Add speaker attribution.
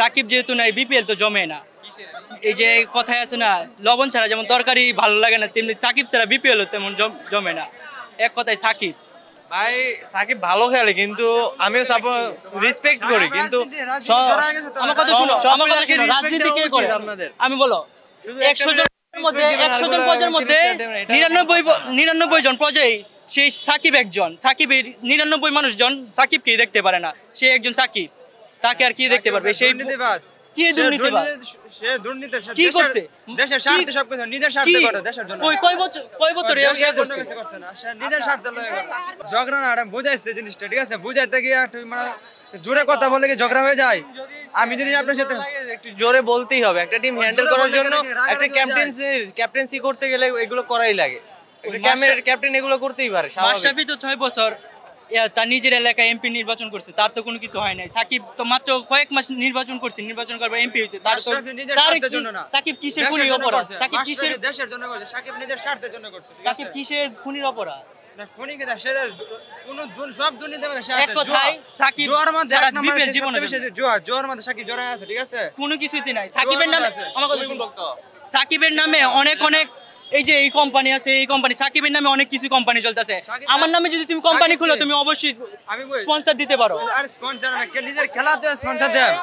Speaker 1: সাকিব যেহেতু নাই বিপিএল তো জমে না। এই যে কথায় আছে না, লবণ ছাড়া যেমন তরকারি ভালো লাগে না, তেমনি সাকিব ছাড়া বিপিএল তেমন জমে না। এক কথায় সাকিব
Speaker 2: ভাই, সাকিব ভালো খেলে কিন্তু আমিও রেসপেক্ট করি, কিন্তু
Speaker 1: আমার কথা শুনো, রাজনীতি কে করে আপনাদের? আমি বলো 100 জনের মধ্যে 100 জন প্রজার মধ্যে 99 জন প্রজাই সেই সাকিব একজন। সাকিবের 99 মানুষজন সাকিবকে দেখতে পারে না, সে একজন সাকিব, তাকে আর কি দেখতে পারবে? সেই কি দুর্নীতিবাজ,
Speaker 2: সে দুর্নীতি
Speaker 1: কি করছে
Speaker 2: দেশের স্বার্থে সবকিছু নিজের স্বার্থে করে, দেশের জন্য
Speaker 1: কয় বছর
Speaker 2: করছে না, সে নিজের স্বার্থে ঝগড়া না বুঝাইছে জিনিসটা, ঠিক আছে? বুঝাইতে গিয়ে মানে জোরে কথা বলে কি ঝগড়া হয়ে যায়? আমি যদি আপনার সাথে একটু জোরে বলতেই হবে, একটা টিম হ্যান্ডেল করার জন্য একটা ক্যাপ্টেন্সি করতে গেলে এগুলো করাই লাগে। ক্যাপ্টেন এগুলো করতেই পারে।
Speaker 1: মাশরাফি তো 6 বছর তার নিজের এলাকায় এমপি নির্বাচন করছে, তার তো কোনো কিছু হয় নাই। সাকিব তো মাত্র কয়েক মাস নির্বাচন করছে, নির্বাচন করার এমপি হয়েছে, তার তো সাকিব কিসের খুনি অপরাধ? সাকিব কিসের
Speaker 2: দেশের জন্য করছে? সাকিব নিজের স্বার্থের জন্য করছে।
Speaker 1: সাকিব কিসের খুনির অপরাধ?
Speaker 2: খুনি কি সে কোনো সব দুর্নীতি মানে
Speaker 1: এক কথায় সাকিব যারা বিপিএল জীবনে
Speaker 2: জোয়ার মধ্যে সাকিব জড়ায় আছে, ঠিক আছে?
Speaker 1: কোনো কিছুই নাই সাকিবের নামে। আমার কথা শুনুন, সাকিবের নামে অনেক এই যে এই কোম্পানি আছে, এই কোম্পানি সাকিবের নামে অনেক কিছু কোম্পানি চলতেছে। আমার নামে যদি তুমি কোম্পানি খুলো, তুমি অবশ্যই স্পন্সর দিতে পারো।
Speaker 2: আর স্পন্সর না, নিজের খেলাতে স্পন্সর দেয়।